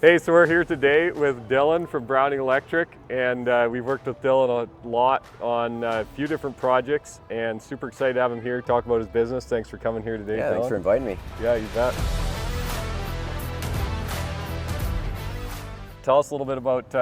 Hey, so we're here today with Dylan from Browning Electric, and we've worked with Dylan a lot on a few different projects, and super excited to have him here talk about his business. Thanks for coming here today, Yeah, Dylan. thanks for inviting me. Yeah, you bet. Tell us a little bit about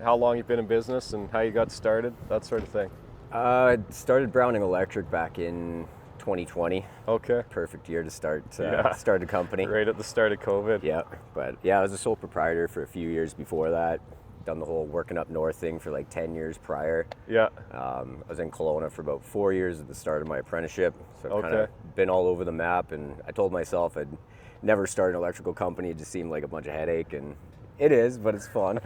how long you've been in business and how you got started, that sort of thing. I started Browning Electric back in 2020. Okay. Perfect year to start Yeah. start a company. Right at the start of COVID. Yeah, but yeah, I was a sole proprietor for a few years before that. Done the whole working up north thing for like 10 years prior. Yeah. I was in Kelowna for about 4 years at the start of my apprenticeship. So I've kind Okay. of been all over the map, and I told myself I'd never start an electrical company. It just seemed like a bunch of headache, and it is, but it's fun.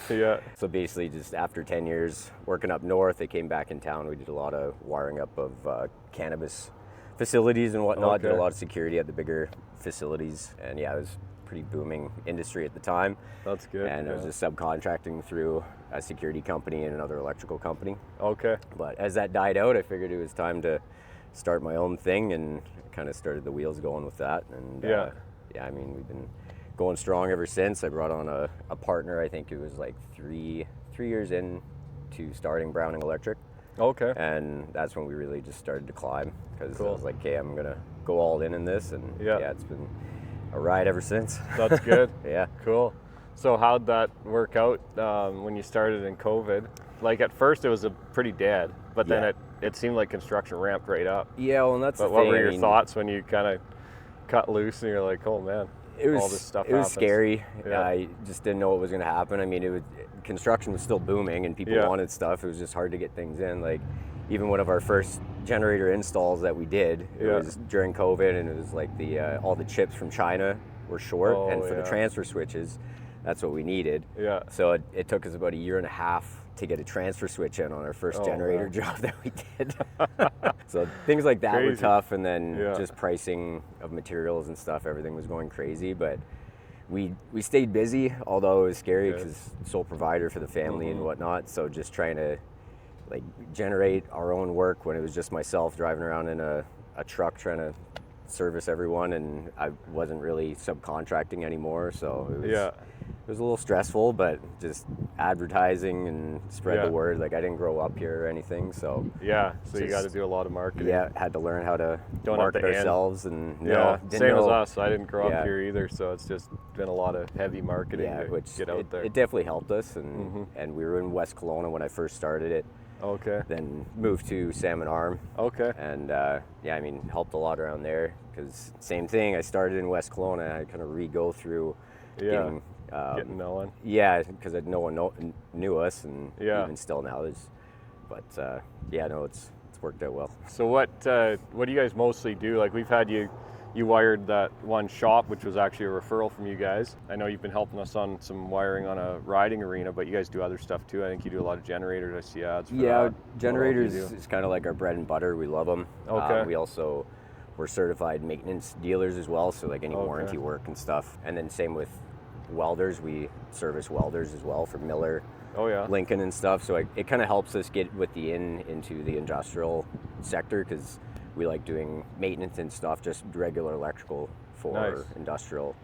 Yeah. So basically, just after 10 years working up north, I came back in town. We did a lot of wiring up of cannabis facilities and whatnot. Did a Okay. lot of security at the bigger facilities, and yeah, it was a pretty booming industry at the time. That's good. And I was yeah. just subcontracting through a security company and another electrical company. Okay. But as that died out, I figured it was time to start my own thing, and kind of started the wheels going with that. And Yeah. yeah, I mean, we've been going strong ever since. I brought on a partner. I think it was like three years in to starting Browning Electric, Okay. and that's when we really just started to climb, because I Cool. was like, okay, I'm gonna go all in this, and Yeah. yeah, it's been a ride ever since. That's good. Yeah. Cool. So how'd that work out when you started in COVID? Like at first it was a pretty dead, but then Yeah. it seemed like construction ramped right up. Yeah, well, and that's But the what thing. were I your mean, thoughts when you kind of cut loose and you're like, oh man, It was all this stuff it was happens? scary. Yeah. I just didn't know what was going to happen. I mean, construction was still booming, and people Yeah. wanted stuff. It was just hard to get things in. Like, even one of our first generator installs that we did, it Yeah. was during COVID, and it was like all the chips from China were short, Oh, and for yeah. the transfer switches, that's what we needed. Yeah. So it took us about a year and a half to get a transfer switch in on our first Oh, generator man. job that we did. So things like that were Crazy. tough, and then Yeah. just pricing of materials and stuff, everything was going crazy. But we stayed busy, although it was scary Good. because sole provider for the family Mhm. and whatnot. So just trying to like generate our own work when it was just myself driving around in a truck trying to service everyone, and I wasn't really subcontracting anymore. So it was, Yeah. it was a little stressful, but just advertising and spread Yeah. the word. Like, I didn't grow up here or anything, so Yeah. So you Just- got to do a lot of marketing. yeah, had to learn how to Don't have market to end. ourselves. And Yeah. didn't Same as know- us. I didn't grow Yeah. up here either, so it's just been a lot of heavy marketing Yeah, to which get out there. it definitely helped us, Mhm. and we were in West Kelowna when I first started it. Okay. Then moved to Salmon Arm, Okay. and yeah, I mean, helped a lot around there, because same thing. I started in West Kelowna. I kind of re-go through Yeah. getting, Getting no one. yeah, because no one knew us, and Yeah. even still now there's, but yeah, no, it's worked out well. So what do you guys mostly do? Like we've had you wired that one shop, which was actually a referral from you guys. I know you've been helping us on some wiring on a riding arena, but you guys do other stuff too. I think you do a lot of generators. I see ads for Yeah, that. generators What else do you is kind of like our bread and butter. We love them. Okay. We also we're certified maintenance dealers as well, so like any Okay. warranty work and stuff. And then same with welders. We service welders as well for Miller, do? Oh yeah. Lincoln and stuff. So it kind of helps us get with the into the industrial sector, because we like doing maintenance and stuff, just regular electrical for Nice. industrial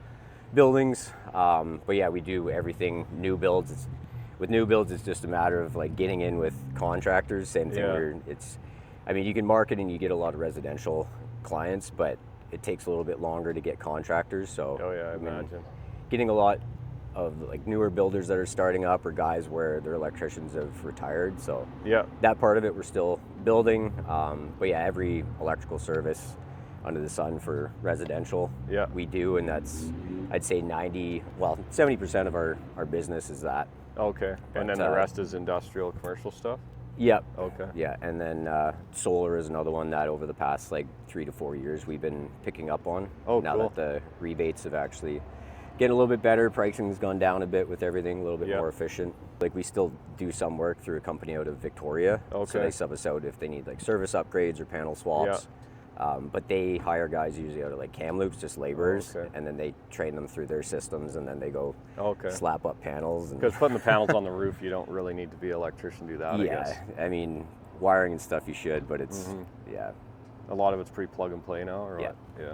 buildings. But yeah, we do everything new builds. With new builds, it's just a matter of like getting in with contractors. Same thing. Yeah. Where I mean, you can market and you get a lot of residential clients, but it takes a little bit longer to get contractors. So Oh yeah, I mean, imagine. getting a lot of like newer builders that are starting up, or guys where their electricians have retired. So Yeah. that part of it we're still building. But yeah, every electrical service under the sun for residential Yeah. we do, and that's, I'd say 70% of our business is that. Okay. But, And then the rest is industrial, commercial stuff. Yep. Okay. Yeah, and then solar is another one that over the past like 3 to 4 years we've been picking up on. Oh, now cool. that the rebates have actually getting a little bit better, pricing's gone down a bit with everything, a little bit Yeah. more efficient. Like, we still do some work through a company out of Victoria, so Okay. they sub us out if they need like service upgrades or panel swaps. But they hire guys usually out of like Kamloops, just laborers, okay. and then they train them through their systems, and then they go Okay. slap up panels. And Because putting the panels on the roof, you don't really need to be an electrician to do that. I yeah, guess. I mean, wiring and stuff you should, but it's Mhm. yeah. A lot of it's pretty plug and play now, or Yeah. what? Yeah.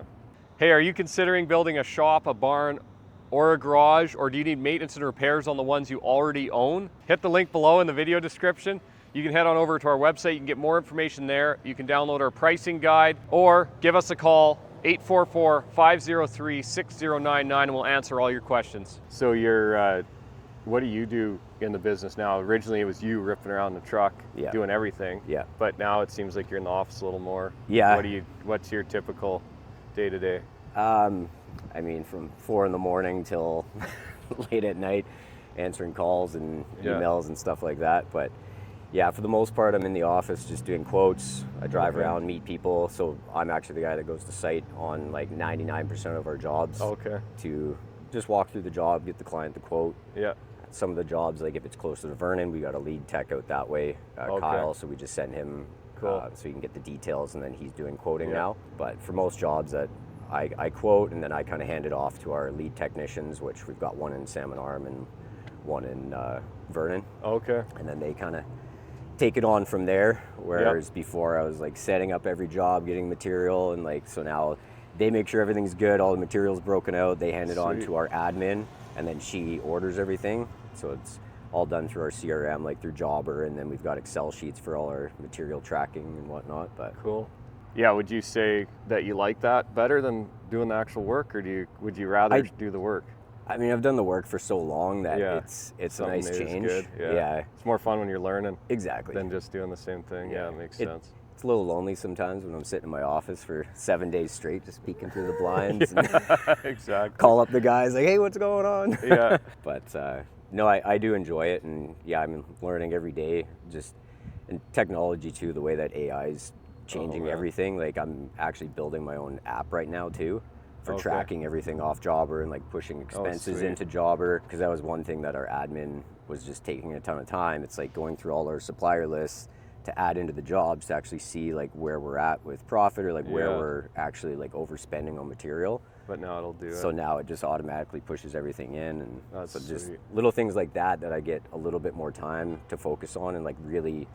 Hey, are you considering building a shop, a barn, or a garage, or do you need maintenance and repairs on the ones you already own? Hit the link below in the video description. You can head on over to our website. You can get more information there. You can download our pricing guide or give us a call, 844-503-6099, and we'll answer all your questions. So what do you do in the business now? Originally it was you ripping around the truck, doing everything. Yeah. But now it seems like you're in the office a little more. Yeah. What's your typical day to day? I mean, from 4 in the morning till late at night, answering calls and emails and stuff like that. But yeah, for the most part, I'm in the office just doing quotes. I drive around, meet people. So I'm actually the guy that goes to site on like 99% of our jobs. Okay. To just walk through the job, get the client the quote. Yeah. Some of the jobs, like if it's closer to Vernon, we got a lead tech out that way, Kyle. So we just send him so you can get the details, and then he's doing quoting now. But for most jobs that I quote, and then I kind of hand it off to our lead technicians, which we've got one in Salmon Arm and one in Vernon. Okay. And then they kind of take it on from there. Whereas before I was like setting up every job, getting material, and like, so now they make sure everything's good, all the material's broken out, they hand it on to our admin, and then she orders everything. So it's all done through our CRM, like through Jobber, and then we've got Excel sheets for all our material tracking and whatnot. But cool. Yeah, would you say that you like that better than doing the actual work, or would you rather do the work? I mean, I've done the work for so long that it's a nice change. Good. Yeah. It's more fun when you're learning. Exactly. Than just doing the same thing. Yeah, it makes sense. It's a little lonely sometimes when I'm sitting in my office for 7 days straight, just peeking through the blinds. Exactly. Call up the guys like, hey, what's going on? Yeah. But no, I do enjoy it, and I'm learning every day. Just in technology too, the way that AI is changing everything. Like I'm actually building my own app right now too, for tracking everything off Jobber and like pushing expenses into Jobber, because that was one thing that our admin was just taking a ton of time. It's like going through all our supplier lists to add into the jobs to actually see like where we're at with profit, or like where we're actually like overspending on material. But now it'll do it. So now it just automatically pushes everything in, and that's so just little things like that I get a little bit more time to focus on and like really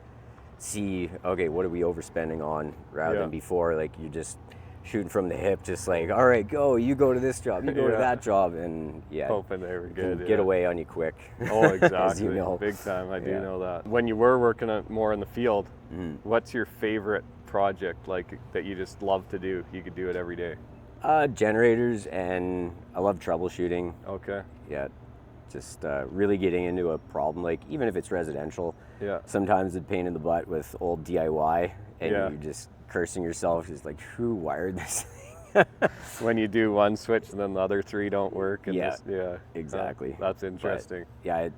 see, okay, what are we overspending on, rather than before, like you're just shooting from the hip, just like, all right, you go to this job, you go to that job, and hoping they were good. Get away on you quick. Oh, exactly. As you know. Big time. I do know that. When you were working more in the field, what's your favorite project, like that you just love to do? You could do it every day. Generators, and I love troubleshooting. Okay. Yeah. Just really getting into a problem, like even if it's residential, sometimes it's a pain in the butt with old DIY, and you're just cursing yourself, just like, who wired this thing? When you do one switch and then the other 3 don't work. And exactly. That's interesting. But,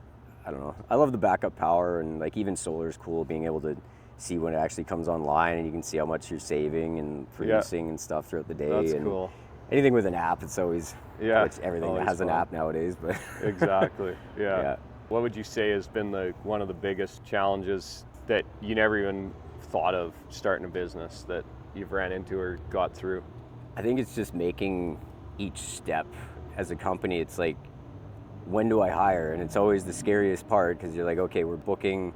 I don't know. I love the backup power, and like even solar is cool, being able to see when it actually comes online, and you can see how much you're saving and producing and stuff throughout the day. That's and cool. Anything with an app, it's always which everything has fun. an app nowadays. But exactly. Yeah. What would you say has been one of the biggest challenges that you never even thought of starting a business, that you've ran into or got through? I think it's just making each step as a company. It's like, when do I hire? And it's always the scariest part, because you're like, okay, we're booking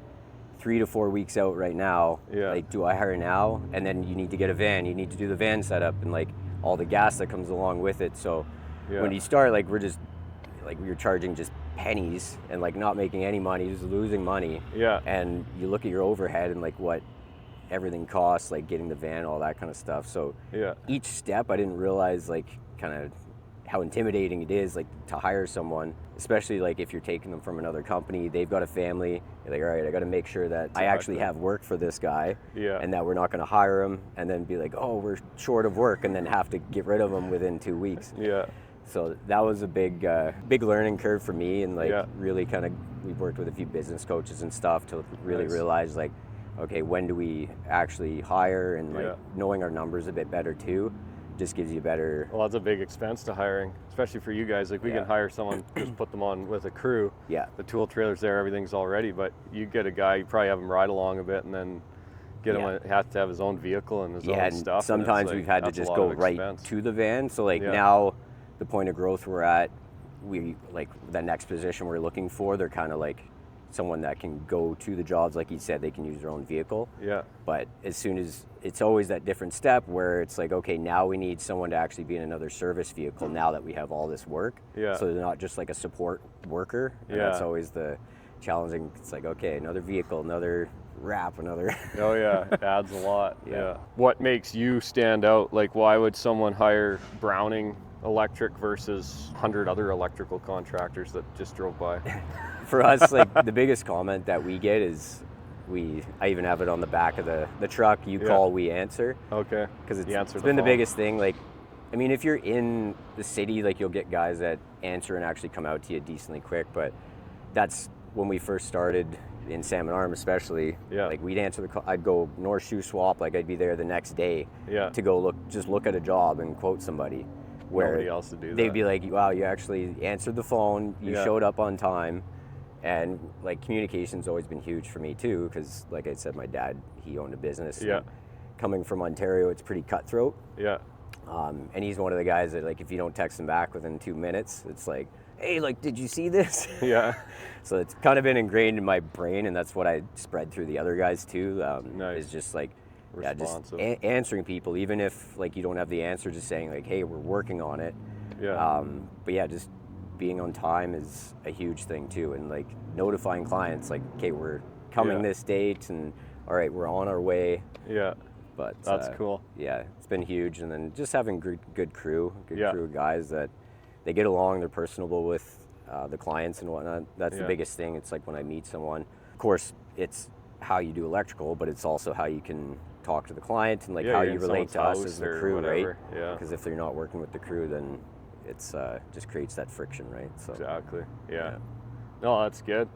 3 to 4 weeks out right now. Like, do I hire now? And then you need to get a van. You need to do the van setup and like all the gas that comes along with it. So when you start, like we were charging just pennies and like not making any money, just losing money. And you look at your overhead and like what everything costs, like getting the van, all that kind of stuff. So each step, I didn't realize like kind of how intimidating it is, like to hire someone, especially like if you're taking them from another company, they've got a family. You're like, all right, I got to make sure that I actually have work for this guy, and that we're not going to hire him and then be like, oh, we're short of work, and then have to get rid of him within 2 weeks. So that was a big learning curve for me, and like really kind of, we've worked with a few business coaches and stuff to really realize like, okay, when do we actually hire, and like knowing our numbers a bit better too, just gives you better. Well, that's a big expense to hiring, especially for you guys. Like we can hire someone, just put them on with a crew. The tool trailer's there, everything's all ready, but you get a guy, you probably have him ride along a bit, and then get him, has to have his own vehicle and his own stuff. Sometimes we've had to just go right to the van. So like now, the point of growth we're at, we like the next position we're looking for, they're kind of like someone that can go to the jobs, like you said, they can use their own vehicle. But as soon as it's always that different step where it's like, okay, now we need someone to actually be in another service vehicle now that we have all this work. Yeah. So they're not just like a support worker. And Yeah. that's always the challenging. It's like, okay, another vehicle, another wrap, another. Oh yeah, it adds a lot. Yeah. Yeah. What makes you stand out? Like, why would someone hire Browning Electric versus 100 other electrical contractors that just drove by? For us, like the biggest comment that we get is I even have it on the back of the truck. You call, we answer. Okay. Because it's the been the phone. biggest thing. Like, I mean, if you're in the city, like you'll get guys that answer and actually come out to you decently quick. But that's when we first started in Salmon Arm, especially. Yeah. Like we'd answer the call. I'd go North Shoe Swap. Like I'd be there the next day. Yeah. To go look at a job and quote somebody. Where Nobody else to do that. They'd be like, "Wow, you actually answered the phone. You Yeah. showed up on time." And like communication's always been huge for me too, because like I said, my dad, he owned a business. Yeah. And coming from Ontario, it's pretty cutthroat. Yeah. And he's one of the guys that like if you don't text him back within 2 minutes, it's like, hey, like, did you see this? Yeah. So it's kind of been ingrained in my brain, and that's what I spread through the other guys too. Nice. Is just like, Responsive. answering people, even if like you don't have the answer, just saying like, hey, we're working on it. Yeah. But yeah, just being on time is a huge thing too, and like notifying clients like, okay, we're coming this date, and all right, we're on our way. Yeah. But That's cool. Yeah, it's been huge, and then just having good crew Yeah. of guys that they get along, they're personable with the clients and whatnot. That's the Yeah. biggest thing. It's like when I meet someone, of course, it's how you do electrical, but it's also how you can talk to the client and like Yeah, how you're you in relate to us someone's as house the or crew, right? whatever. Yeah. Because if they're not working with the crew, then it's just creates that friction, right? So Exactly. Yeah. Yeah. No, that's good.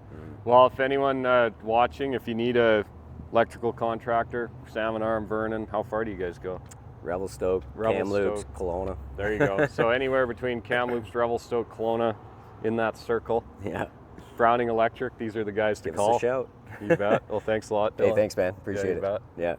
Well, if anyone watching, if you need a electrical contractor, Salmon Arm, Vernon, how far do you guys go? Revelstoke, Revelstoke. Kamloops, Kelowna. There you go. So anywhere between Kamloops, Revelstoke, Kelowna, in that circle. Yeah. Browning Electric, these are the guys to Give call. us a shout. You bet. Well, thanks a lot, Hey, Dylan. thanks, man. Appreciate you it. bet. Yeah.